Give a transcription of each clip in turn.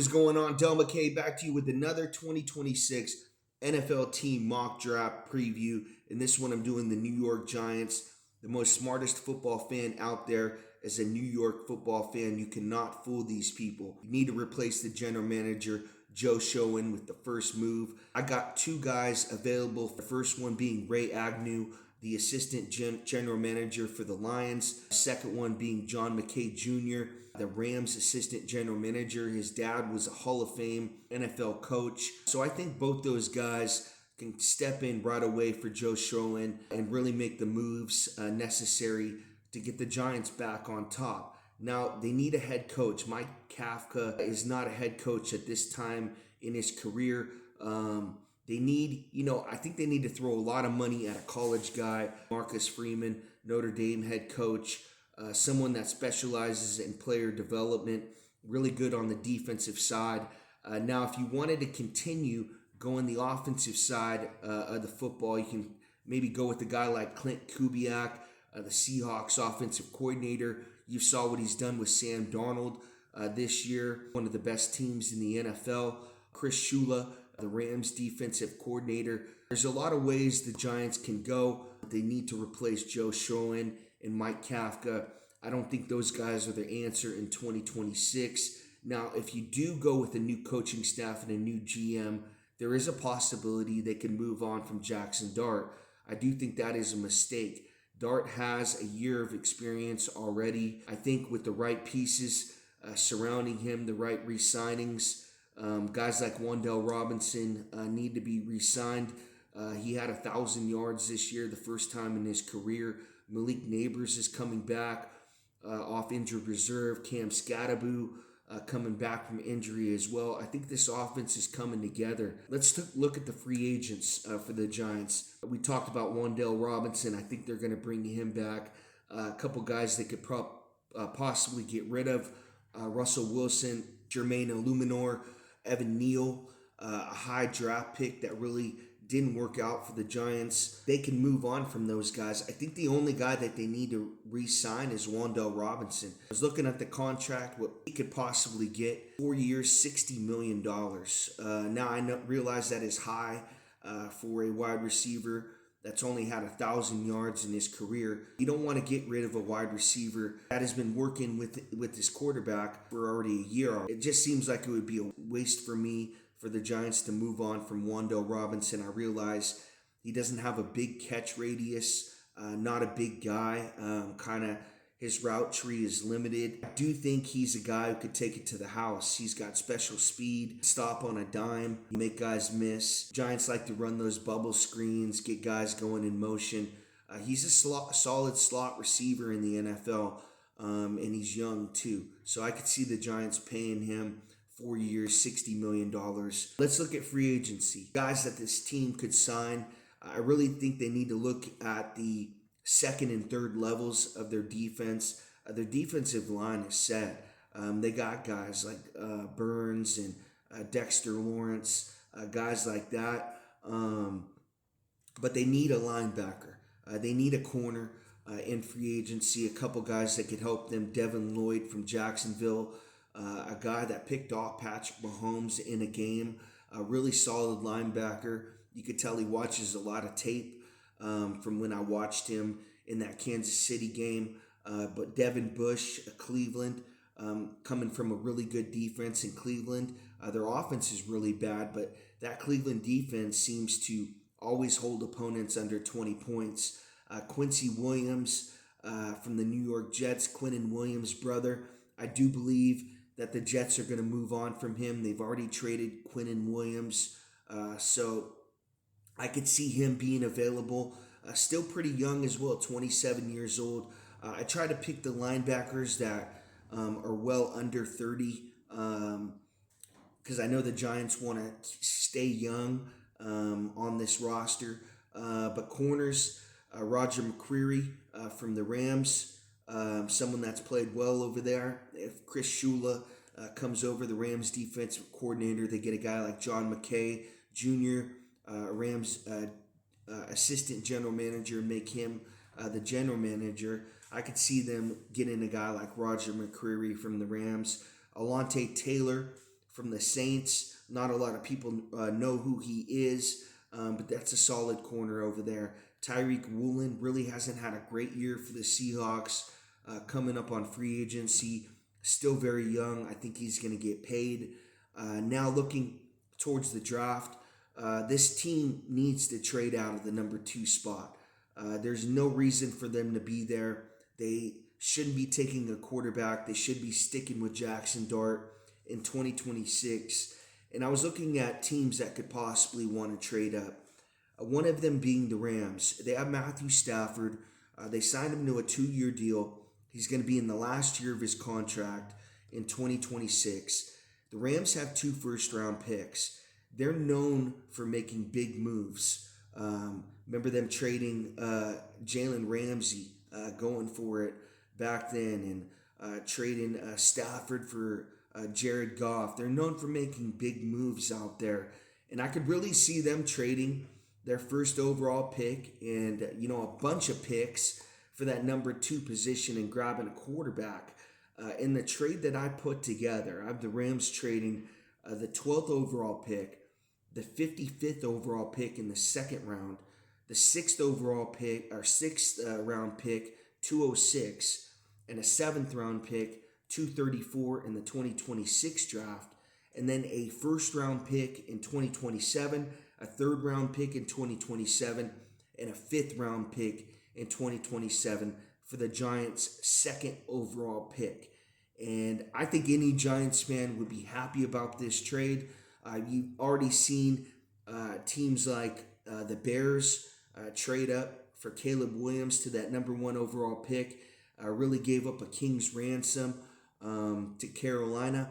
What is going on? Del McKay back to you with another 2026 NFL team mock draft preview. In this one, I'm doing the New York Giants. The most smartest football fan out there is a New York football fan. You cannot fool these people. You need to replace the general manager, Joe Schoen, with the first move. I got two guys available. The first one being Ray Agnew, the assistant general manager for the Lions. Second one being John McKay Jr., the Rams assistant general manager. His dad was a Hall of Fame NFL coach. So I think both those guys can step in right away for Joe Schoen and really make the moves necessary to get the Giants back on top. Now, they need a head coach. Mike Kafka is not a head coach at this time in his career. They need, I think they need to throw a lot of money at a college guy, Marcus Freeman, Notre Dame head coach, someone that specializes in player development, really good on the defensive side. Now, if you wanted to continue going the offensive side of the football, you can maybe go with a guy like Clint Kubiak, the Seahawks offensive coordinator. You saw what he's done with Sam Darnold this year, one of the best teams in the NFL. Chris Shula, the Rams defensive coordinator. There's a lot of ways the Giants can go. They need to replace Joe Schoen and Mike Kafka. I don't think those guys are the answer in 2026. Now, if you do go with a new coaching staff and a new GM, there is a possibility they can move on from Jackson Dart. I do think that is a mistake. Dart has a year of experience already. I think with the right pieces surrounding him, the right re-signings, guys like Wan'Dale Robinson need to be re-signed. He had 1,000 yards this year, the first time in his career. Malik Neighbors is coming back off injured reserve. Cam Skattebo coming back from injury as well. I think this offense is coming together. Let's look at the free agents for the Giants. We talked about Wan'Dale Robinson. I think they're going to bring him back. A couple guys they could possibly get rid of. Russell Wilson, Jermaine Illuminor, Evan Neal, a high draft pick that really didn't work out for the Giants. They can move on from those guys. I think the only guy that they need to re-sign is Wan'Dale Robinson. I was looking at the contract, what he could possibly get. 4 years, $60 million. Now I realize that is high for a wide receiver that's only had 1,000 yards in his career. You don't want to get rid of a wide receiver that has been working with his quarterback for already a year. It just seems like it would be a waste for me for the Giants to move on from Wan'Dale Robinson. I realize he doesn't have a big catch radius, not a big guy. Kind of his route tree is limited. I do think he's a guy who could take it to the house. He's got special speed, stop on a dime, make guys miss. Giants like to run those bubble screens, get guys going in motion. He's a solid slot receiver in the NFL, and he's young too. So I could see the Giants paying him 4 years, $60 million. Let's look at free agency. Guys that this team could sign. I really think they need to look at the second and third levels of their defense. Their defensive line is set. They got guys like Burns and Dexter Lawrence, guys like that. But they need a linebacker. They need a corner in free agency. A couple guys that could help them. Devin Lloyd from Jacksonville. A guy that picked off Patrick Mahomes in a game, a really solid linebacker. You could tell he watches a lot of tape from when I watched him in that Kansas City game. But Devin Bush, Cleveland, coming from a really good defense in Cleveland. Their offense is really bad, but that Cleveland defense seems to always hold opponents under 20 points. Quincy Williams from the New York Jets, Quinnen Williams' brother. I do believe that the Jets are going to move on from him. They've already traded Quinnen Williams. So I could see him being available. Still pretty young as well, 27 years old. I try to pick the linebackers that are well under 30 because I know the Giants want to stay young on this roster. But corners, Roger McCreary from the Rams, someone that's played well over there. If Chris Shula comes over, the Rams defensive coordinator, they get a guy like John McKay Jr., Rams assistant general manager, make him the general manager. I could see them getting a guy like Roger McCreary from the Rams, Alontae Taylor from the Saints. Not a lot of people know who he is, but that's a solid corner over there. Tyreek Woolen really hasn't had a great year for the Seahawks, coming up on free agency. Still very young. I think he's going to get paid. Now looking towards the draft, this team needs to trade out of the number 2 spot. There's no reason for them to be there. They shouldn't be taking a quarterback. They should be sticking with Jackson Dart in 2026. And I was looking at teams that could possibly want to trade up. One of them being the Rams. They have Matthew Stafford. They signed him to a 2-year deal. He's going to be in the last year of his contract in 2026. The Rams have 2 first-round picks. They're known for making big moves. Remember them trading Jalen Ramsey, going for it back then, and trading Stafford for Jared Goff. They're known for making big moves out there. And I could really see them trading their first overall pick and, a bunch of picks for that number 2 position and grabbing a quarterback. In the trade that I put together, I have the Rams trading the 12th overall pick, the 55th overall pick in the second round, the 6th overall pick, or 6th round pick, 206, and a 7th round pick, 234 in the 2026 draft, and then a first round pick in 2027, a 3rd round pick in 2027, and a 5th round pick in 2027 for the Giants' 2nd overall pick. And I think any Giants fan would be happy about this trade. You've already seen teams like the Bears trade up for Caleb Williams to that number 1 overall pick. Really gave up a king's ransom to Carolina.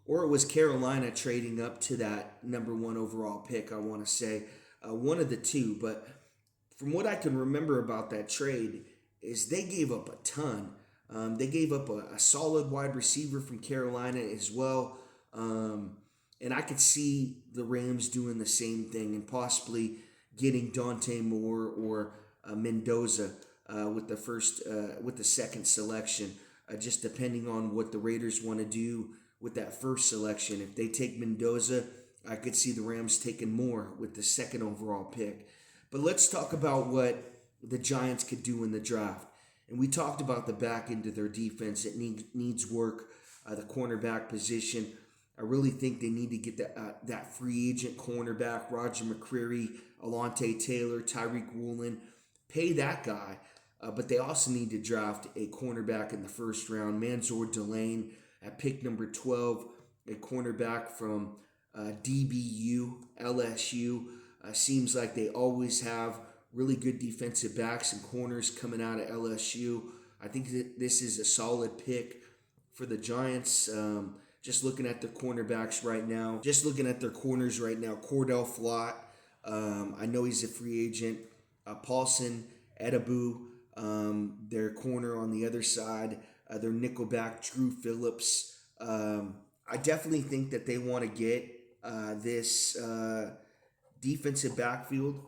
Or it was Carolina trading up to that number 1 overall pick, I want to say. One of the two. But from what I can remember about that trade is they gave up a ton. They gave up a solid wide receiver from Carolina as well. And I could see the Rams doing the same thing and possibly getting Dante Moore or Mendoza with the second selection, just depending on what the Raiders want to do with that first selection. If they take Mendoza, I could see the Rams taking Moore with the 2nd overall pick. But let's talk about what the Giants could do in the draft. And we talked about the back end of their defense. It needs work, the cornerback position. I really think they need to get that free agent cornerback, Roger McCreary, Alontae Taylor, Tyreek Woolen. Pay that guy. But they also need to draft a cornerback in the first round. Mansour Delane at pick number 12, a cornerback from DBU, LSU. Seems like they always have really good defensive backs and corners coming out of LSU. I think that this is a solid pick for the Giants. Just looking at their cornerbacks right now. Just looking at their corners right now. Cordell Flott. I know he's a free agent. Paulson Edabu, their corner on the other side. Their nickelback, Drew Phillips. I definitely think that they want to get this defensive backfield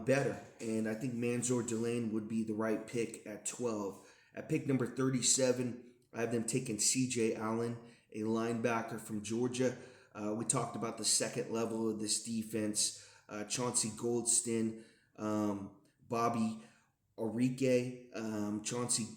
better. And I think Mansour Delane would be the right pick at 12. At pick number 37, I have them taking C.J. Allen, a linebacker from Georgia. We talked about the second level of this defense. Chauncey Goldston, Bobby Orique, Chauncey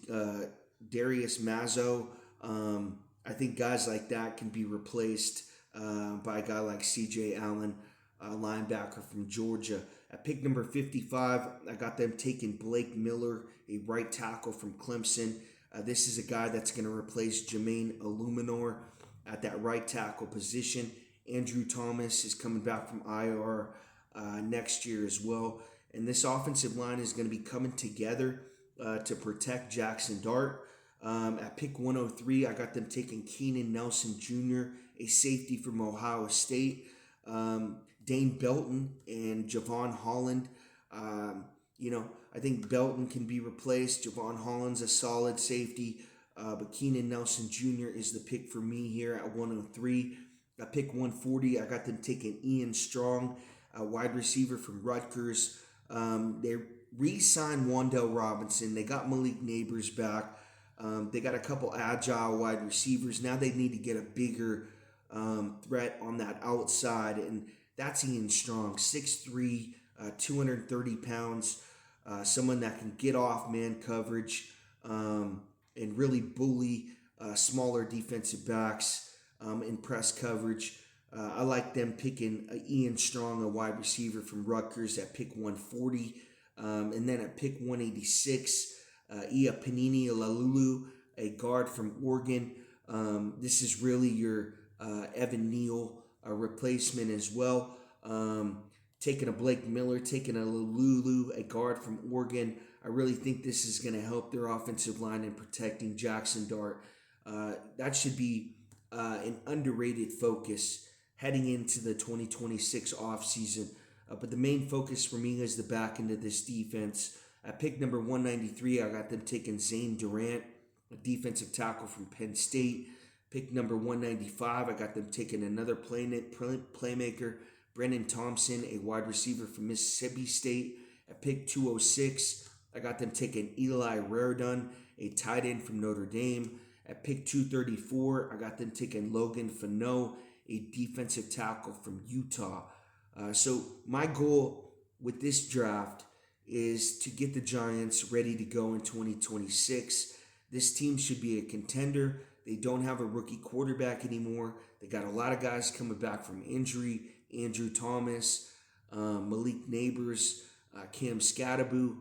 Darius Mazzo. I think guys like that can be replaced by a guy like C.J. Allen, linebacker from Georgia. At pick number 55, I got them taking Blake Miller, a right tackle from Clemson. This is a guy that's going to replace Jermaine Illuminor at that right tackle position. Andrew Thomas is coming back from IR next year as well. And this offensive line is going to be coming together to protect Jackson Dart. At pick 103, I got them taking Keenan Nelson Jr., a safety from Ohio State. Dane Belton and Javon Holland. I think Belton can be replaced. Javon Holland's a solid safety. But Keenan Nelson Jr. is the pick for me here at 103. At pick 140, I got them taking Ian Strong, a wide receiver from Rutgers. They re-signed Wan'Dale Robinson. They got Malik Neighbors back. They got a couple agile wide receivers. Now they need to get a bigger threat on that outside, and that's Ian Strong, 6'3", 230 pounds, someone that can get off man coverage and really bully smaller defensive backs in press coverage. I like them picking Ian Strong, a wide receiver from Rutgers, at pick 140. And then at pick 186, Ia Panini Lalulu, a guard from Oregon. This is really your Evan Neal replacement as well. Taking a Blake Miller, taking a Lalulu, a guard from Oregon. I really think this is going to help their offensive line in protecting Jackson Dart. That should be an underrated focus heading into the 2026 offseason. But the main focus for me is the back end of this defense. At pick number 193, I got them taking Zane Durant, a defensive tackle from Penn State. Pick number 195, I got them taking another playmaker, Brennan Thompson, a wide receiver from Mississippi State. At pick 206, I got them taking Eli Raridon, a tight end from Notre Dame. At pick 234, I got them taking Logan Fano, a defensive tackle from Utah. So my goal with this draft is to get the Giants ready to go in 2026. This team should be a contender. They don't have a rookie quarterback anymore. They got a lot of guys coming back from injury. Andrew Thomas, Malik Neighbors, Cam Scatteraboo,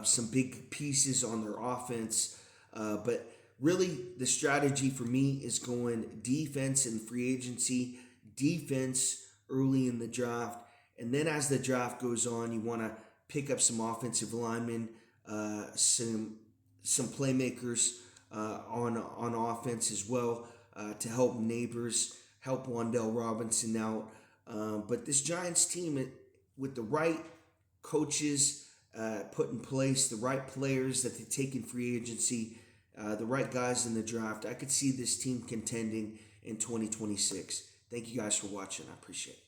some big pieces on their offense. But really, the strategy for me is going defense in free agency, defense early in the draft, and then as the draft goes on, you want to pick up some offensive linemen, some playmakers on offense as well to help Neighbors, help Wan'Dale Robinson out. But this Giants team, with the right coaches put in place, the right players that they take in free agency, the right guys in the draft, I could see this team contending in 2026. Thank you guys for watching. I appreciate it.